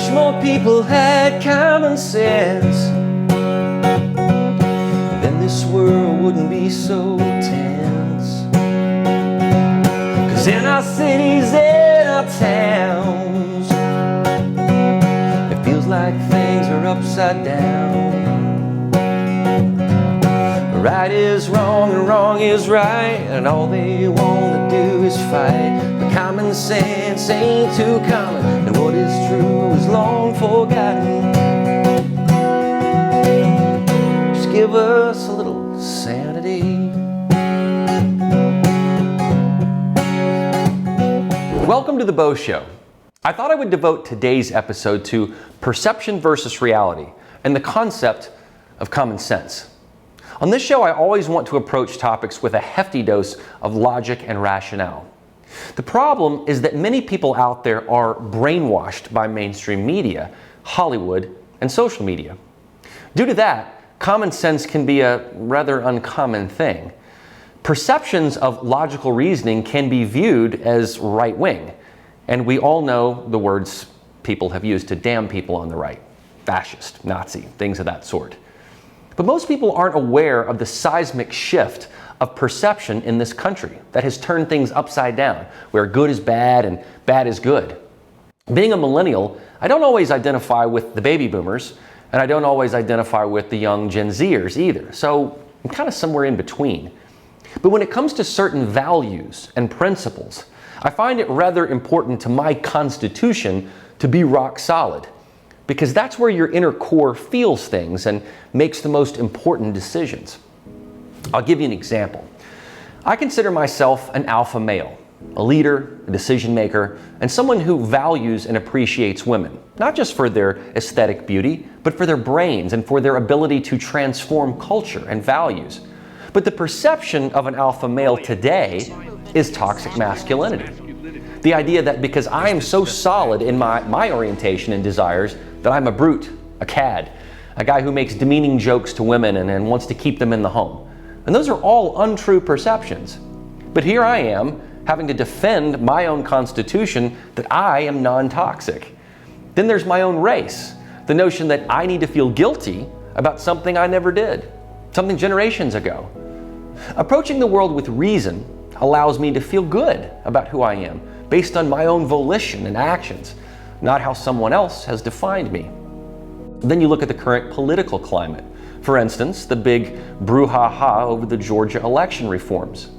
Wish more people had common sense, then this world wouldn't be so tense. 'Cause in our cities and our towns, it feels like things are upside down. Right is wrong and wrong is right, and all they want to do is fight. But common sense ain't too common, and what is true is long forgotten. Just give us a little sanity. Welcome to the Beau Show. I thought I would devote today's episode to perception versus reality and the concept of common sense. On this show, I always want to approach topics with a hefty dose of logic and rationale. The problem is that many people out there are brainwashed by mainstream media, Hollywood, and social media. Due to that, common sense can be a rather uncommon thing. Perceptions of logical reasoning can be viewed as right-wing, and we all know the words people have used to damn people on the right: fascist, Nazi, things of that sort. But most people aren't aware of the seismic shift of perception in this country that has turned things upside down, where good is bad and bad is good. Being a millennial, I don't always identify with the baby boomers, and I don't always identify with the young Gen Zers either, so I'm kind of somewhere in between. But when it comes to certain values and principles, I find it rather important to my constitution to be rock solid, because that's where your inner core feels things and makes the most important decisions. I'll give you an example. I consider myself an alpha male, a leader, a decision maker, and someone who values and appreciates women, not just for their aesthetic beauty, but for their brains and for their ability to transform culture and values. But the perception of an alpha male today is toxic masculinity. The idea that because I am so solid in my orientation and desires, that I'm a brute, a cad, a guy who makes demeaning jokes to women and wants to keep them in the home. And those are all untrue perceptions. But here I am, having to defend my own constitution that I am non-toxic. Then there's my own race, the notion that I need to feel guilty about something I never did, something generations ago. Approaching the world with reason allows me to feel good about who I am, based on my own volition and actions, not how someone else has defined me. Then you look at the current political climate. For instance, the big brouhaha over the Georgia election reforms.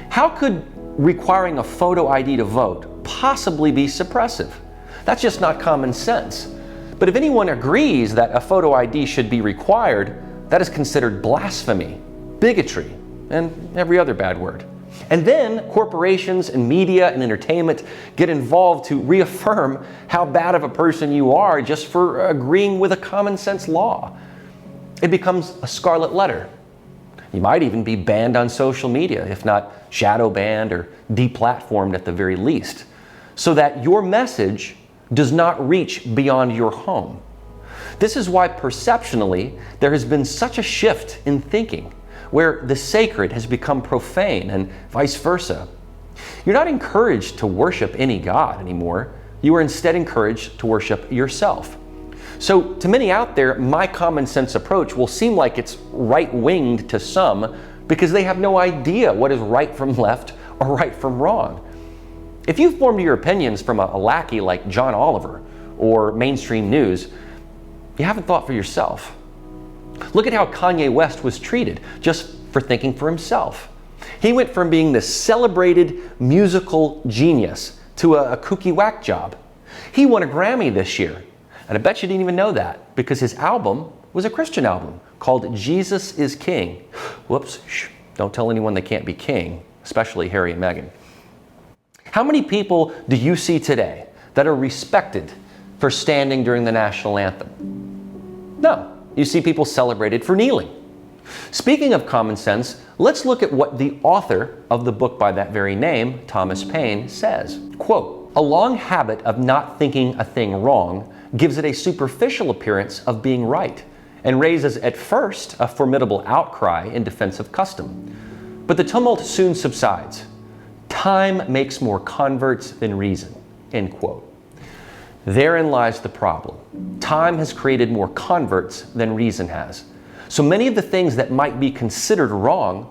How could requiring a photo ID to vote possibly be suppressive? That's just not common sense. But if anyone agrees that a photo ID should be required, that is considered blasphemy, bigotry, and every other bad word. And then corporations and media and entertainment get involved to reaffirm how bad of a person you are just for agreeing with a common sense law. It becomes a scarlet letter. You might even be banned on social media, if not shadow banned or deplatformed at the very least, so that your message does not reach beyond your home. This is why perceptionally there has been such a shift in thinking, where the sacred has become profane and vice versa. You're not encouraged to worship any god anymore. You are instead encouraged to worship yourself. So to many out there, my common sense approach will seem like it's right-winged to some because they have no idea what is right from left or right from wrong. If you've formed your opinions from a lackey like John Oliver or mainstream news, you haven't thought for yourself. Look at how Kanye West was treated just for thinking for himself. He went from being this celebrated musical genius to a kooky whack job. He won a Grammy this year, and I bet you didn't even know that because his album was a Christian album called Jesus is King. Whoops, don't tell anyone they can't be king, especially Harry and Meghan. How many people do you see today that are respected for standing during the national anthem? No. You see people celebrated for kneeling. Speaking of common sense, let's look at what the author of the book by that very name, Thomas Paine, says. Quote, "A long habit of not thinking a thing wrong gives it a superficial appearance of being right and raises at first a formidable outcry in defense of custom. But the tumult soon subsides. Time makes more converts than reason." End quote. Therein lies the problem. Time has created more converts than reason has. So many of the things that might be considered wrong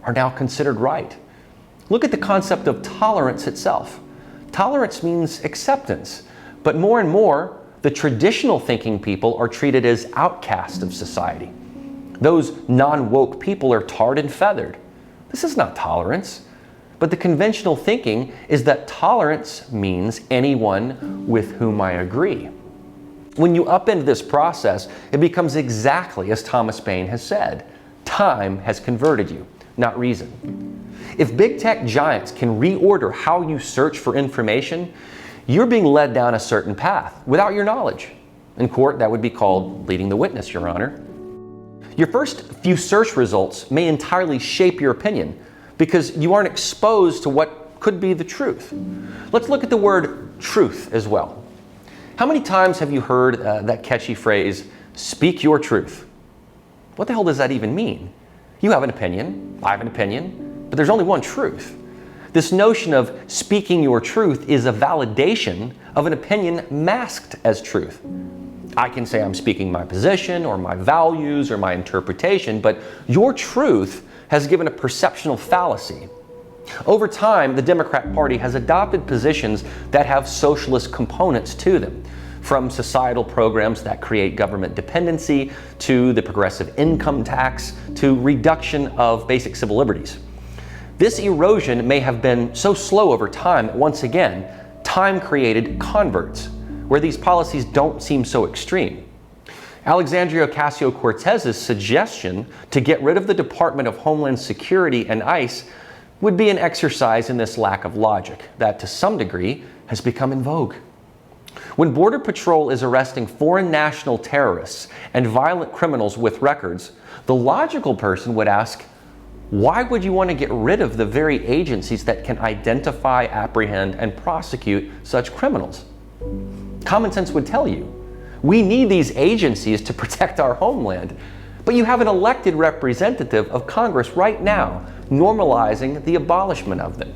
are now considered right. Look at the concept of tolerance itself. Tolerance means acceptance, but more and more, the traditional thinking people are treated as outcasts of society. Those non-woke people are tarred and feathered. This is not tolerance, but the conventional thinking is that tolerance means anyone with whom I agree. When you upend this process, it becomes exactly as Thomas Paine has said. Time has converted you, not reason. If big tech giants can reorder how you search for information, you're being led down a certain path without your knowledge. In court, that would be called leading the witness, Your Honor. Your first few search results may entirely shape your opinion because you aren't exposed to what could be the truth. Let's look at the word truth as well. How many times have you heard that catchy phrase, speak your truth? What the hell does that even mean? You have an opinion, I have an opinion, but there's only one truth. This notion of speaking your truth is a validation of an opinion masked as truth. I can say I'm speaking my position or my values or my interpretation, but your truth has given a perceptional fallacy. Over time, the Democrat Party has adopted positions that have socialist components to them, from societal programs that create government dependency to the progressive income tax to reduction of basic civil liberties. This erosion may have been so slow over time that once again, time created converts, where these policies don't seem so extreme. Alexandria Ocasio-Cortez's suggestion to get rid of the Department of Homeland Security and ICE would be an exercise in this lack of logic that, to some degree, has become in vogue. When Border Patrol is arresting foreign national terrorists and violent criminals with records, the logical person would ask, why would you want to get rid of the very agencies that can identify, apprehend, and prosecute such criminals? Common sense would tell you, we need these agencies to protect our homeland, but you have an elected representative of Congress right now normalizing the abolishment of them.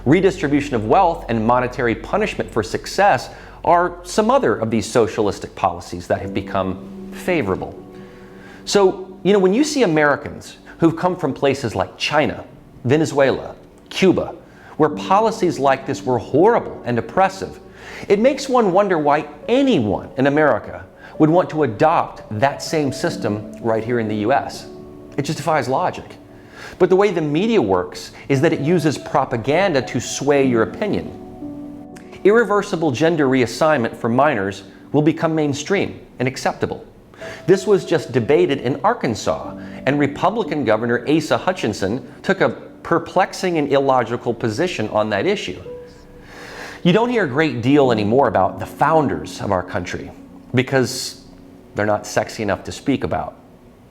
Redistribution of wealth and monetary punishment for success are some other of these socialistic policies that have become favorable. So, when you see Americans who've come from places like China, Venezuela, Cuba, where policies like this were horrible and oppressive, it makes one wonder why anyone in America would want to adopt that same system right here in the US. It just defies logic. But the way the media works is that it uses propaganda to sway your opinion. Irreversible gender reassignment for minors will become mainstream and acceptable. This was just debated in Arkansas, and Republican Governor Asa Hutchinson took a perplexing and illogical position on that issue. You don't hear a great deal anymore about the founders of our country because they're not sexy enough to speak about.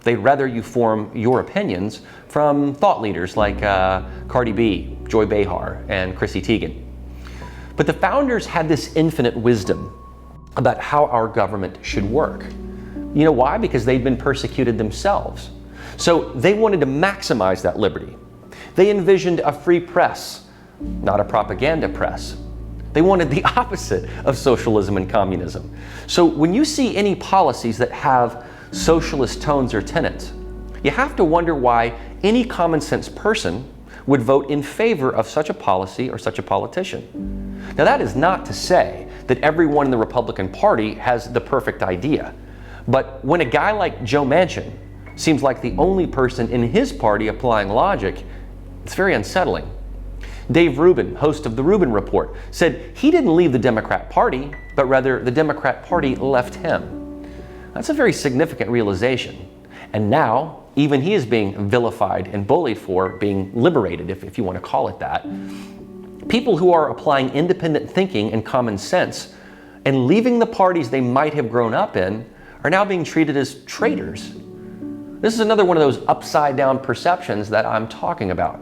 They'd rather you form your opinions from thought leaders like Cardi B, Joy Behar, and Chrissy Teigen. But the founders had this infinite wisdom about how our government should work. You know why? Because they'd been persecuted themselves. So they wanted to maximize that liberty. They envisioned a free press, not a propaganda press. They wanted the opposite of socialism and communism. So when you see any policies that have socialist tones or tenets, you have to wonder why any common sense person would vote in favor of such a policy or such a politician. Now, that is not to say that everyone in the Republican Party has the perfect idea. But when a guy like Joe Manchin seems like the only person in his party applying logic, it's very unsettling. Dave Rubin, host of the Rubin Report, said he didn't leave the Democrat Party, but rather the Democrat Party left him. That's a very significant realization. And now, even he is being vilified and bullied for being liberated, if you want to call it that. People who are applying independent thinking and common sense and leaving the parties they might have grown up in are now being treated as traitors. This is another one of those upside down perceptions that I'm talking about.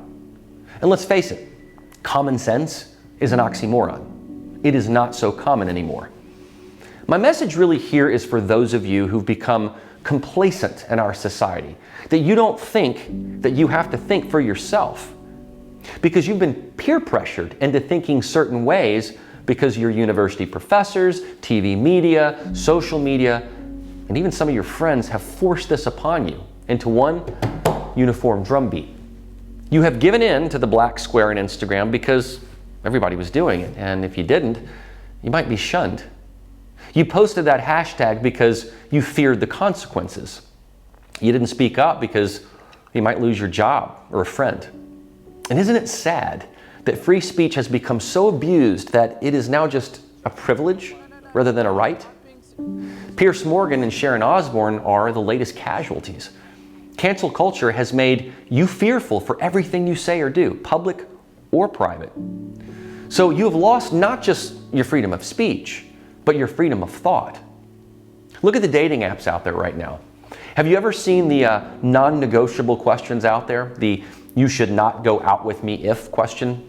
And let's face it, common sense is an oxymoron. It is not so common anymore. My message really here is for those of you who've become complacent in our society, that you don't think that you have to think for yourself because you've been peer pressured into thinking certain ways because your university professors, TV media, social media, and even some of your friends have forced this upon you into one uniform drumbeat. You have given in to the black square on Instagram because everybody was doing it, and if you didn't, you might be shunned. You posted that hashtag because you feared the consequences. You didn't speak up because you might lose your job or a friend. And isn't it sad that free speech has become so abused that it is now just a privilege rather than a right? Piers Morgan and Sharon Osbourne are the latest casualties. Cancel culture has made you fearful for everything you say or do, public or private. So you have lost not just your freedom of speech, but your freedom of thought. Look at the dating apps out there right now. Have you ever seen the non-negotiable questions out there? The "you should not go out with me if" question?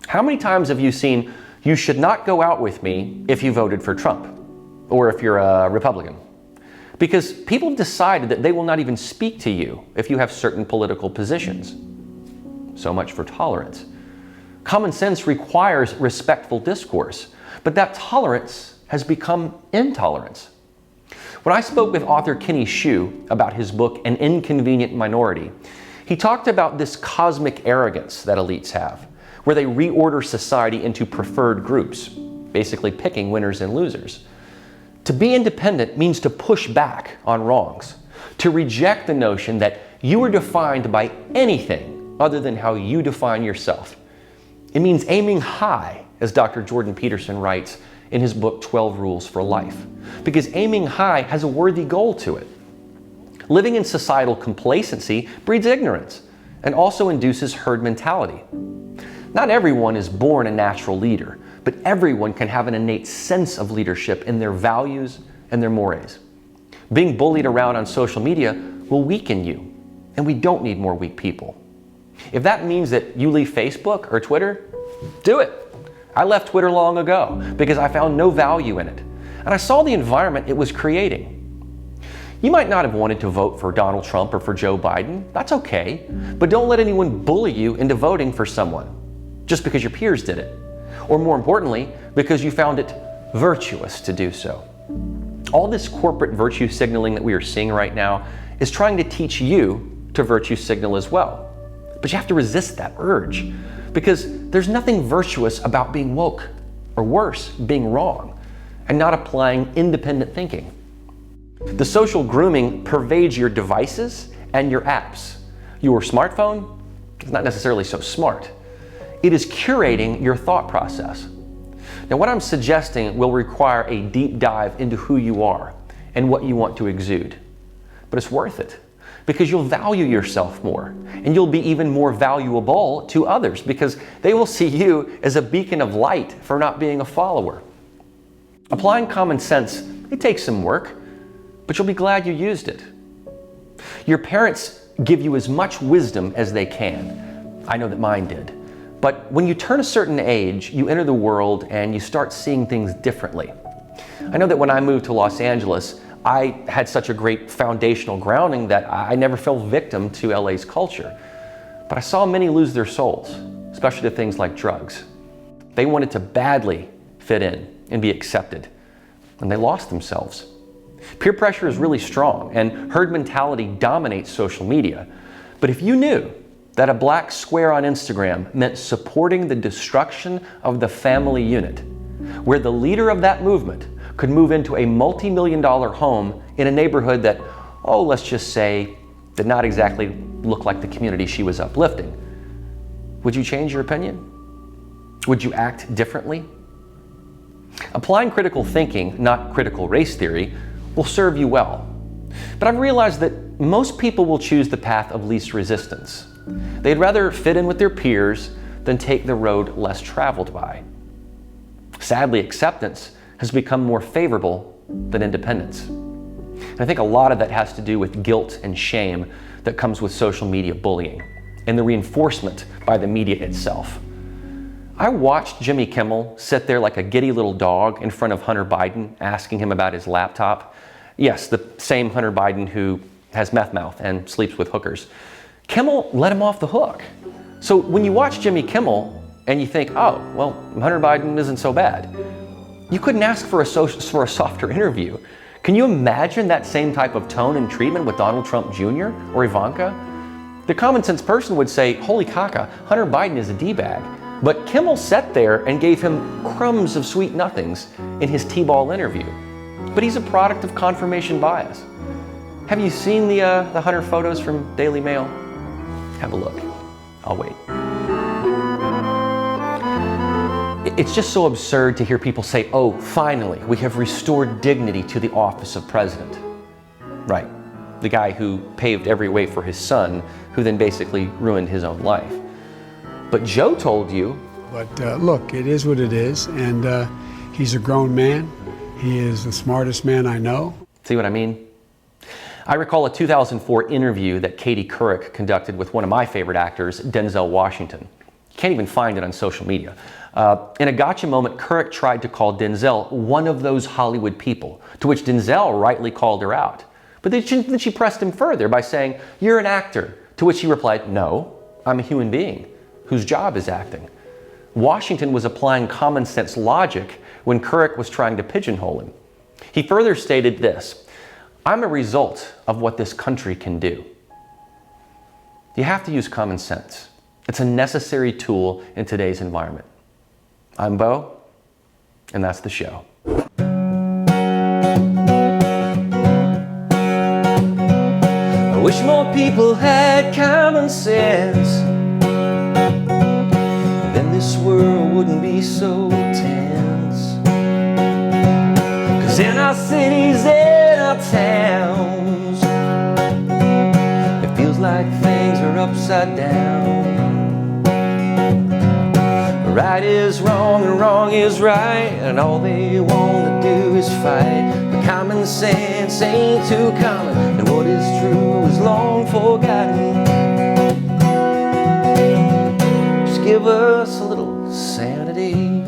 How many times have you seen "you should not go out with me if you voted for Trump" or if you're a Republican? Because people have decided that they will not even speak to you if you have certain political positions. So much for tolerance. Common sense requires respectful discourse, but that tolerance has become intolerance. When I spoke with author Kenny Xu about his book, An Inconvenient Minority, he talked about this cosmic arrogance that elites have, where they reorder society into preferred groups, basically picking winners and losers. To be independent means to push back on wrongs, to reject the notion that you are defined by anything other than how you define yourself. It means aiming high, as Dr. Jordan Peterson writes in his book, 12 Rules for Life, because aiming high has a worthy goal to it. Living in societal complacency breeds ignorance and also induces herd mentality. Not everyone is born a natural leader, but everyone can have an innate sense of leadership in their values and their mores. Being bullied around on social media will weaken you, and we don't need more weak people. If that means that you leave Facebook or Twitter, do it. I left Twitter long ago because I found no value in it, and I saw the environment it was creating. You might not have wanted to vote for Donald Trump or for Joe Biden. That's okay, but don't let anyone bully you into voting for someone just because your peers did it, or more importantly, because you found it virtuous to do so. All this corporate virtue signaling that we are seeing right now is trying to teach you to virtue signal as well. But you have to resist that urge, because there's nothing virtuous about being woke, or worse, being wrong, and not applying independent thinking. The social grooming pervades your devices and your apps. Your smartphone is not necessarily so smart. It is curating your thought process. Now, what I'm suggesting will require a deep dive into who you are and what you want to exude. But it's worth it, because you'll value yourself more, and you'll be even more valuable to others because they will see you as a beacon of light for not being a follower. Applying common sense, it takes some work, but you'll be glad you used it. Your parents give you as much wisdom as they can. I know that mine did. But when you turn a certain age, you enter the world and you start seeing things differently. I know that when I moved to Los Angeles, I had such a great foundational grounding that I never fell victim to LA's culture. But I saw many lose their souls, especially to things like drugs. They wanted to badly fit in and be accepted, and they lost themselves. Peer pressure is really strong, and herd mentality dominates social media. But if you knew that a black square on Instagram meant supporting the destruction of the family unit, where the leader of that movement could move into a multi-million-dollar home in a neighborhood that, let's just say, did not exactly look like the community she was uplifting, would you change your opinion? Would you act differently? Applying critical thinking, not critical race theory, will serve you well. But I've realized that most people will choose the path of least resistance. They'd rather fit in with their peers than take the road less traveled by. Sadly, acceptance has become more favorable than independence. And I think a lot of that has to do with guilt and shame that comes with social media bullying and the reinforcement by the media itself. I watched Jimmy Kimmel sit there like a giddy little dog in front of Hunter Biden asking him about his laptop. Yes, the same Hunter Biden who has meth mouth and sleeps with hookers. Kimmel let him off the hook. So when you watch Jimmy Kimmel, and you think, oh, well, Hunter Biden isn't so bad. You couldn't ask for a softer interview. Can you imagine that same type of tone and treatment with Donald Trump Jr. or Ivanka? The common sense person would say, holy caca, Hunter Biden is a D-bag. But Kimmel sat there and gave him crumbs of sweet nothings in his T-ball interview. But he's a product of confirmation bias. Have you seen the Hunter photos from Daily Mail? Have a look. I'll wait. It's just so absurd to hear people say, oh, finally, we have restored dignity to the office of president. Right. The guy who paved every way for his son, who then basically ruined his own life. But Joe told you. But look, it is what it is, and he's a grown man. He is the smartest man I know. See what I mean? I recall a 2004 interview that Katie Couric conducted with one of my favorite actors, Denzel Washington. You can't even find it on social media. In a gotcha moment, Couric tried to call Denzel one of those Hollywood people, to which Denzel rightly called her out. But then she pressed him further by saying, "You're an actor," to which he replied, "No, I'm a human being whose job is acting." Washington was applying common sense logic when Couric was trying to pigeonhole him. He further stated this, "I'm a result of what this country can do." You have to use common sense. It's a necessary tool in today's environment. I'm Beau, and that's the show. I wish more people had common sense. Then this world wouldn't be so tense. 'Cause in our cities and our towns, it feels like things are upside down. Right is wrong and wrong is right, and all they want to do is fight. But common sense ain't too common, and what is true is long forgotten. Just give us a little sanity.